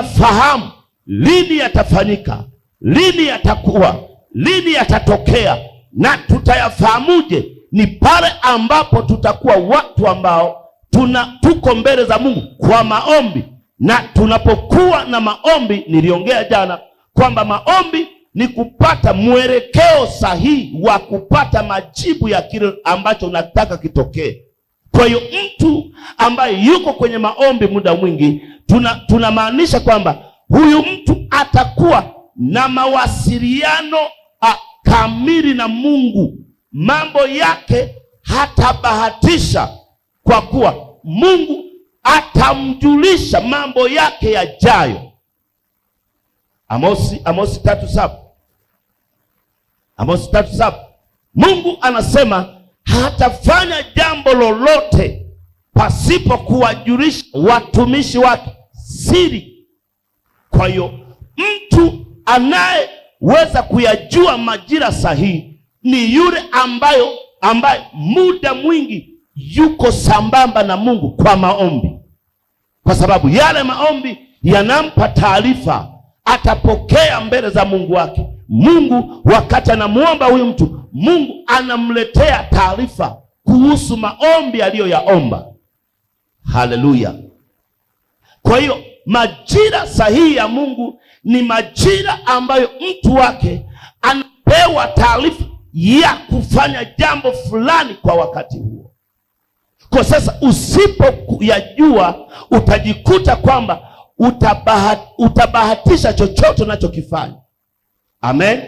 tunafahamu lini yatafanyika, lini yatakuwa, lini yatatokea, na tutayafahamuje? Ni pale ambapo tutakuwa watu ambao tuko mbele za Mungu kwa maombi. Na tunapokuwa na maombi, niliongea jana kwamba maombi ni kupata mwelekeo sahihi wa kupata majibu ya kile ambacho unataka kitokee. Kwa hiyo mtu ambaye yuko kwenye maombi muda mwingi, tunamaanisha kwamba huyu mtu atakuwa na mawasiliano kamili na Mungu. Mambo yake hatabahatisha, kwa kuwa Mungu atamjulisha mambo yake yajayo. Amosi 3:7. Amosi 3:7. Mungu anasema hatafanya jambo lolote pasipo kuwajulisha watumishi wake siri. Kwa hiyo mtu anayeweza kuyajua majira sahihi ni yule ambaye muda mwingi yuko sambamba na Mungu kwa maombi, kwa sababu yale maombi yanampa taarifa. Atapokea mbele za Mungu wake. Mungu wakati anamuomba huyu mtu, Mungu anamletea taarifa kuhusu maombi aliyoyaomba. Haleluya! Kwa hiyo majira sahihi ya Mungu ni majira ambayo mtu wake anapewa taarifa ya kufanya jambo fulani kwa wakati huo. Kwa sasa usipoyajua, utajikuta kwamba utabahatisha chochote unachokifanya. Amen.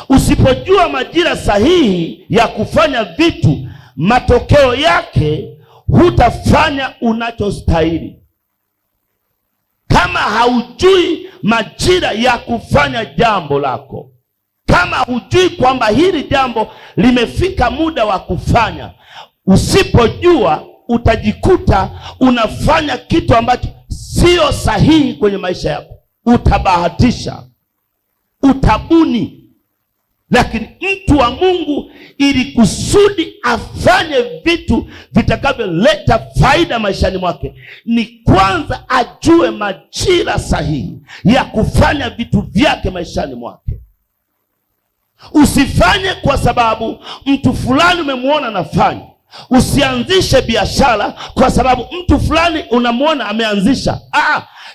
Usipojua majira sahihi ya kufanya vitu, matokeo yake hutafanya unachostahili. Kama haujui majira ya kufanya jambo lako, kama hujui kwamba hili jambo limefika muda wa kufanya, usipojua, utajikuta unafanya kitu ambacho sio sahihi kwenye maisha yako. Utabahatisha, utabuni. Lakini mtu wa Mungu, ili kusudi afanye vitu vitakavyoleta faida maishani mwake, ni kwanza ajue majira sahihi ya kufanya vitu vyake maishani mwake. Usifanye kwa sababu mtu fulani umemwona anafanya. Usianzishe biashara kwa sababu mtu fulani unamwona ameanzisha.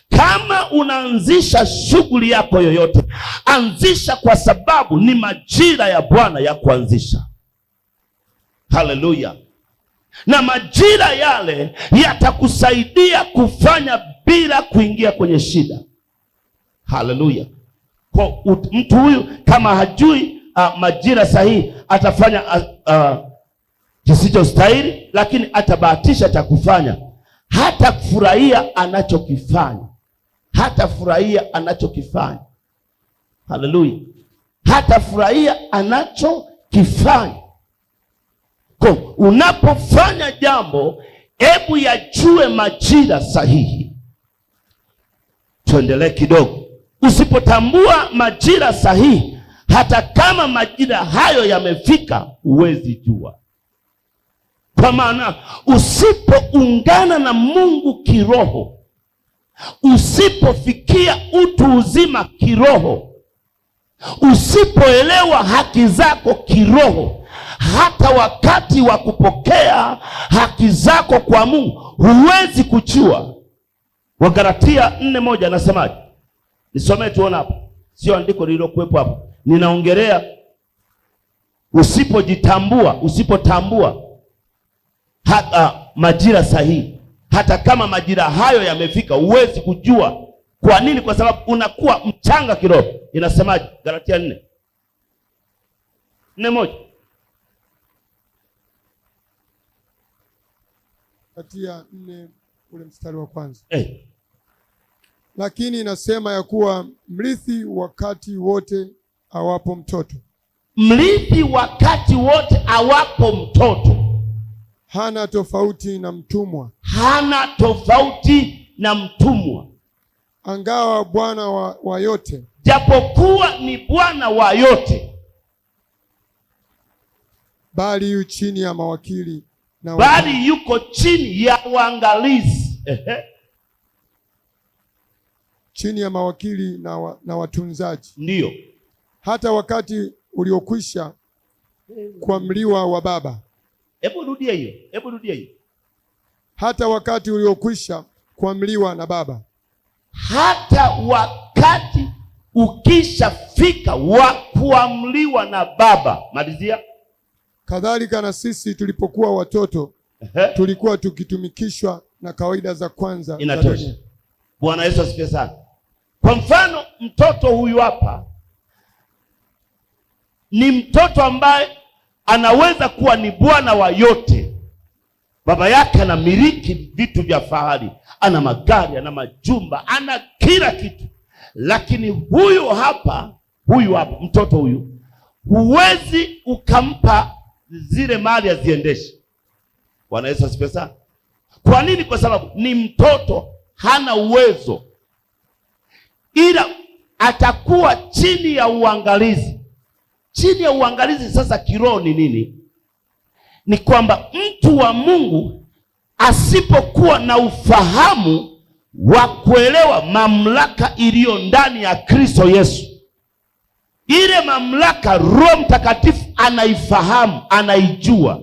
Kama unaanzisha shughuli yako yoyote, anzisha kwa sababu ni majira ya Bwana ya kuanzisha. Haleluya! Na majira yale yatakusaidia kufanya bila kuingia kwenye shida. Haleluya! Kwa mtu huyu kama hajui majira sahihi, atafanya kisichostahili, lakini atabahatisha cha kufanya. Hata kufurahia anachokifanya, hata furahia anachokifanya. Haleluya! Hata furahia anachokifanya. Kwa unapofanya jambo, hebu yajue majira sahihi. Tuendelee kidogo. Usipotambua majira sahihi, hata kama majira hayo yamefika, huwezi jua. Kwa maana usipoungana na Mungu kiroho, usipofikia utu uzima kiroho, usipoelewa haki zako kiroho, hata wakati wa kupokea haki zako kwa Mungu huwezi kujua. Wagalatia 4:1 anasemaje? Nisomee tuone hapo. Sio andiko lililokuwepo hapo. Ninaongelea usipotambua majira sahihi. Hata kama majira hayo yamefika, huwezi kujua. Kwa nini? Kwa sababu unakuwa mchanga kiroho. Inasemaje? Galatia 4:1. Galatia 4 ule mstari wa kwanza. Lakini inasema ya kuwa mrithi wakati wote awapo mtoto. Mrithi wakati wote awapo mtoto. Hana tofauti na mtumwa. Hana tofauti na mtumwa. Angawa Bwana wa yote. Japokuwa ni Bwana wa yote. Bali yu chini ya mawakili na bali yuko chini ya uangalizi. chini ya mawakili na watunzaji. Ndiyo. Hata wakati uliokwisha kuamriwa wa Baba. Hebu rudia hiyo. Hata wakati uliokwisha kuamriwa na Baba. Hata wakati ukishafika wa kuamriwa na Baba. Malizia. Kadhalika na sisi tulipokuwa watoto tulikuwa tukitumikishwa na kawaida za kwanza. Inatosha. Bwana Yesu asifiwe sana. Kwa mfano, mtoto huyu hapa ni mtoto ambaye anaweza kuwa ni bwana wa yote. Baba yake anamiliki vitu vya fahari, ana magari, ana majumba, ana kila kitu. Lakini huyu hapa mtoto huyu, huwezi ukampa zile mali aziendeshe. Bwana Yesu asifiwe sana. Kwa nini? Kwa sababu ni mtoto, hana uwezo, ila atakuwa chini ya uangalizi. Chini ya uangalizi sasa kiroho ni nini? Ni kwamba mtu wa Mungu asipokuwa na ufahamu wa kuelewa mamlaka iliyo ndani ya Kristo Yesu, ile mamlaka Roho Mtakatifu anaifahamu, anaijua.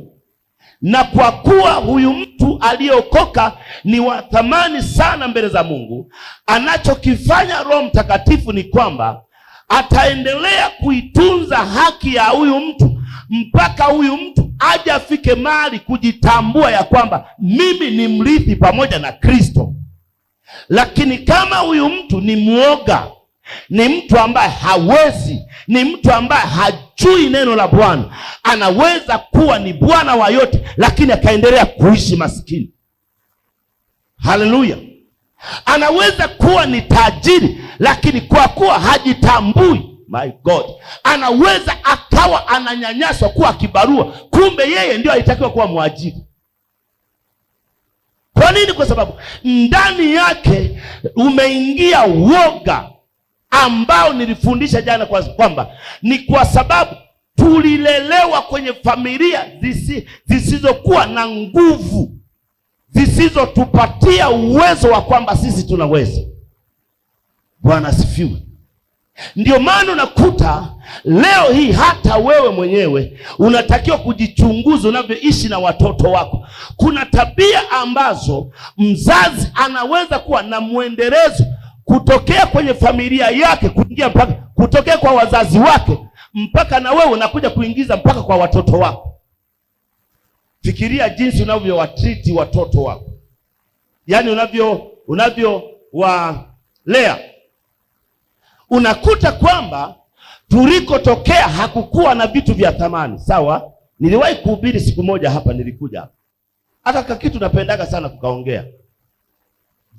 Na kwa kuwa huyu mtu aliyeokoka ni wa thamani sana mbele za Mungu, anachokifanya Roho Mtakatifu ni kwamba ataendelea kuitunza haki ya huyu mtu mpaka huyu mtu aje afike mahali kujitambua ya kwamba mimi ni mrithi pamoja na Kristo. Lakini kama huyu mtu ni mwoga, ni mtu ambaye hawezi, ni mtu ambaye hajui neno la Bwana, anaweza kuwa ni bwana wa yote lakini akaendelea kuishi maskini. Haleluya. Anaweza kuwa ni tajiri lakini kwa kuwa hajitambui, my God, anaweza akawa ananyanyaswa kuwa kibarua, kumbe yeye ndio alitakiwa kuwa mwajiri. Kwa nini? Kwa sababu ndani yake umeingia woga ambao nilifundisha jana kwamba ni kwa sababu tulilelewa kwenye familia zisizokuwa na nguvu, zisizotupatia uwezo wa kwamba sisi tunaweza. Bwana asifiwe. Ndio maana unakuta leo hii hata wewe mwenyewe unatakiwa kujichunguza unavyoishi na watoto wako. Kuna tabia ambazo mzazi anaweza kuwa na mwendelezo kutokea kwenye familia yake kuingia mpaka kutokea kwa wazazi wake mpaka na wewe unakuja kuingiza mpaka kwa watoto wako. Fikiria jinsi unavyowatreat watoto wako, yaani unavyowalea. Unakuta kwamba tulikotokea hakukuwa na vitu vya thamani. Sawa, niliwahi kuhubiri siku moja hapa, nilikuja hata kitu napendaga sana kukaongea.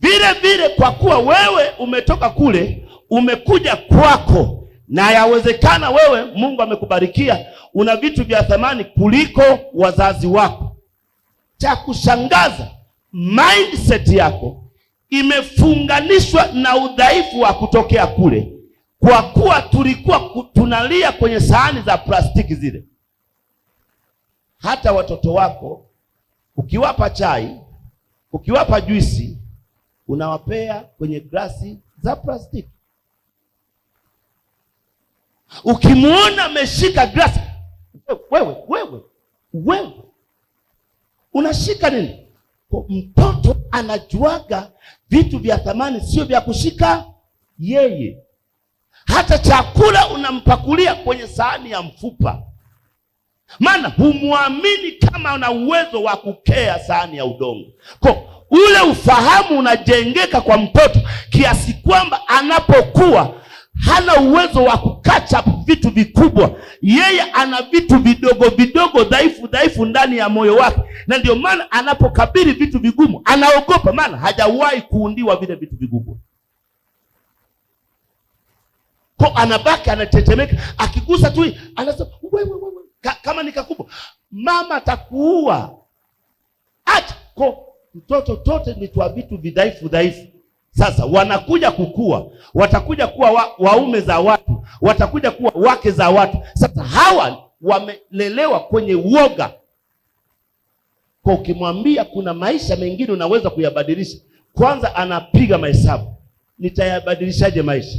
Vile vile kwa kuwa wewe umetoka kule umekuja kwako, na yawezekana wewe Mungu amekubarikia una vitu vya thamani kuliko wazazi wako. Cha kushangaza, mindset yako imefunganishwa na udhaifu wa kutokea kule, kwa kuwa tulikuwa tunalia kwenye sahani za plastiki zile. Hata watoto wako ukiwapa chai, ukiwapa juisi, unawapea kwenye glasi za plastiki. Ukimuona ameshika glasi, wewe unashika nini? Kwa mtoto anajuaga vitu vya thamani sio vya kushika yeye. Hata chakula unampakulia kwenye sahani ya mfupa, maana humwamini kama ana uwezo wa kukea sahani ya udongo. Kwa ule ufahamu unajengeka kwa mtoto kiasi kwamba anapokuwa hana uwezo wa kukacha vitu vikubwa, yeye ana vitu vidogo vidogo dhaifu ndani ya moyo wake, na ndio maana anapokabili vitu vigumu anaogopa, maana hajawahi kuundiwa vile vitu vigumu. Kwa anabaki anatetemeka, akigusa tu anasema wewe kama nikakubwa mama atakuua. Acha kwa mtoto tote ni twa vitu vidhaifu. Sasa wanakuja kukua, watakuja kuwa waume za watu, watakuja kuwa wake za watu. Sasa hawa wamelelewa kwenye uoga. Kwa ukimwambia kuna maisha mengine unaweza kuyabadilisha, kwanza anapiga mahesabu. nitayabadilishaje maisha?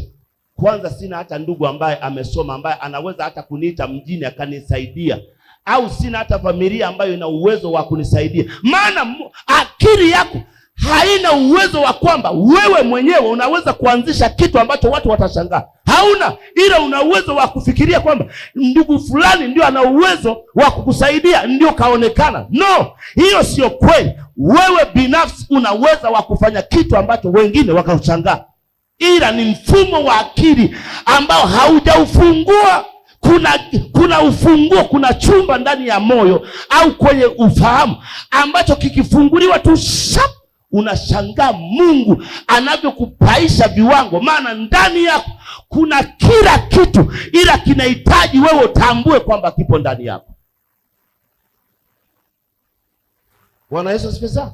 Kwanza sina hata ndugu ambaye amesoma ambaye anaweza hata kuniita mjini akanisaidia, au sina hata familia ambayo ina uwezo wa kunisaidia. Maana akili yako haina uwezo wa kwamba wewe mwenyewe unaweza kuanzisha kitu ambacho watu watashangaa. Hauna, ila una uwezo wa kufikiria kwamba ndugu fulani ndio ana uwezo wa kukusaidia ndio kaonekana. No, hiyo sio kweli. Wewe binafsi unaweza wa kufanya kitu ambacho wengine wakashangaa, ila ni mfumo wa akili ambao haujaufungua. Kuna ufunguo, kuna chumba ndani ya moyo au kwenye ufahamu ambacho kikifunguliwa tu unashangaa Mungu anavyokupaisha viwango. Maana ndani yako kuna kila kitu, ila kinahitaji wewe utambue kwamba kipo ndani yako. Bwana Yesu asifiwe sana.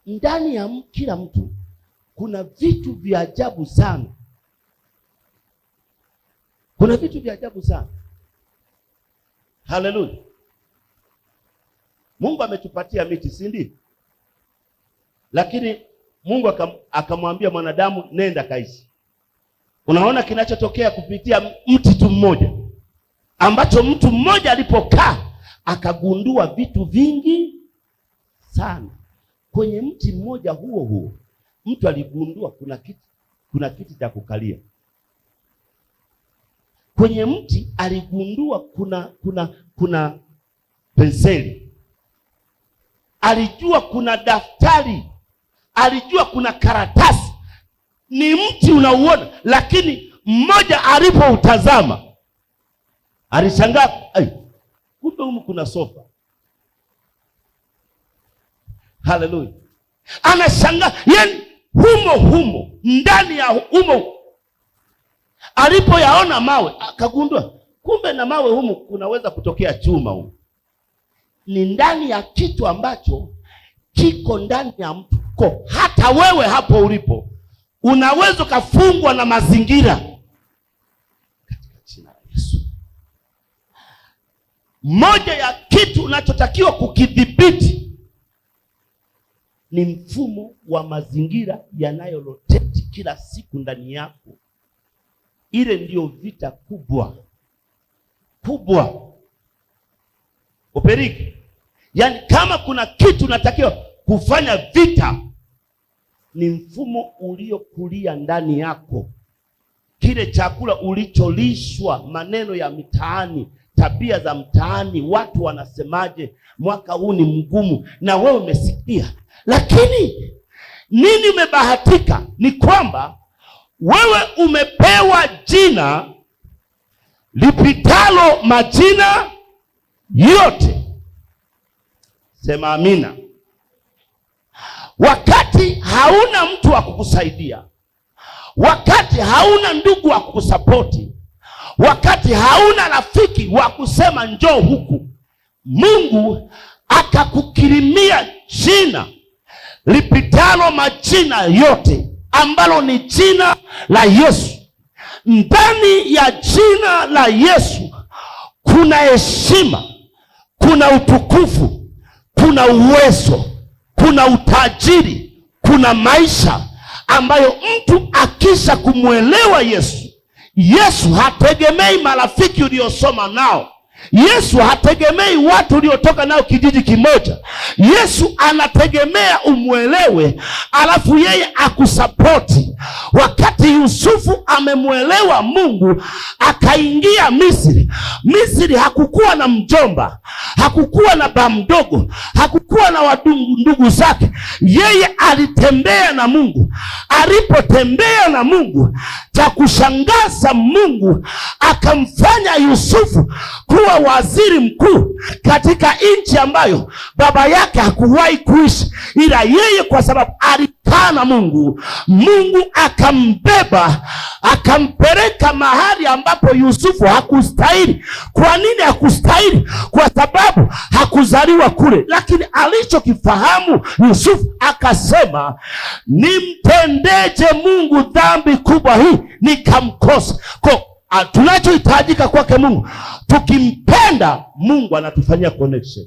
Ndani ya kila mtu kuna vitu vya ajabu sana. Kuna vitu vya ajabu sana. Haleluya. Mungu ametupatia miti, si ndio? Lakini Mungu akamwambia mwanadamu, nenda kaishi. Unaona kinachotokea kupitia mti tu mmoja, ambacho mtu mmoja alipokaa akagundua vitu vingi sana. Kwenye mti mmoja huo huo mtu aligundua kuna kiti cha kukalia. Kwenye mti aligundua kuna penseli. Alijua kuna daftari. Alijua kuna karatasi. Ni mti unauona, lakini mmoja alipoutazama alishangaa, kumbe humu kuna sofa. Haleluya. Anashangaa, yani humo ndani ya humo. Alipoyaona mawe akagundua kumbe na mawe humu kunaweza kutokea chuma humu. Ni ndani ya kitu ambacho kiko ndani ya mtu. Hata wewe hapo ulipo unaweza kufungwa na mazingira katika jina la Yesu. Moja ya kitu unachotakiwa kukidhibiti ni mfumo wa mazingira yanayorotate kila siku ndani yako. Ile ndio vita kubwa. Operiki. Yaani kama kuna kitu unatakiwa kufanya vita, ni mfumo uliokulia ndani yako. Kile chakula ulicholishwa, maneno ya mitaani, tabia za mtaani, watu wanasemaje, mwaka huu ni mgumu, na wewe umesikia. Lakini nini umebahatika ni kwamba wewe umepewa jina lipitalo majina yote. Sema amina. Wakati hauna mtu wa kukusaidia, wakati hauna ndugu wa kukusapoti, wakati hauna rafiki wa kusema njoo huku, Mungu akakukirimia jina lipitalo majina yote, ambalo ni jina la Yesu. Ndani ya jina la Yesu kuna heshima, kuna utukufu, kuna uwezo, kuna utajiri, kuna maisha ambayo mtu akisha kumwelewa Yesu hategemei marafiki uliosoma nao. Yesu hategemei watu uliotoka nao kijiji kimoja. Yesu anategemea umwelewe, alafu yeye akusapoti. Wakati Yusufu amemwelewa Mungu, akaingia Misri. Misri hakukuwa na mjomba, hakukuwa na baba mdogo, hakukuwa na ndugu zake. Yeye alitembea na Mungu. Alipotembea na Mungu, cha kushangaza, Mungu akamfanya Yusufu kuwa waziri mkuu katika nchi ambayo baba yake hakuwahi kuishi, ila yeye kwa sababu alikaa na Mungu, Mungu akambeba akampeleka mahali ambapo Yusufu hakustahili. Kwa nini hakustahili? Kwa sababu hakuzaliwa kule. Lakini alichokifahamu Yusufu akasema, nimtendeje Mungu dhambi kubwa hii nikamkosa? Tunachohitajika kwake Mungu, tukimpenda Mungu anatufanyia connection.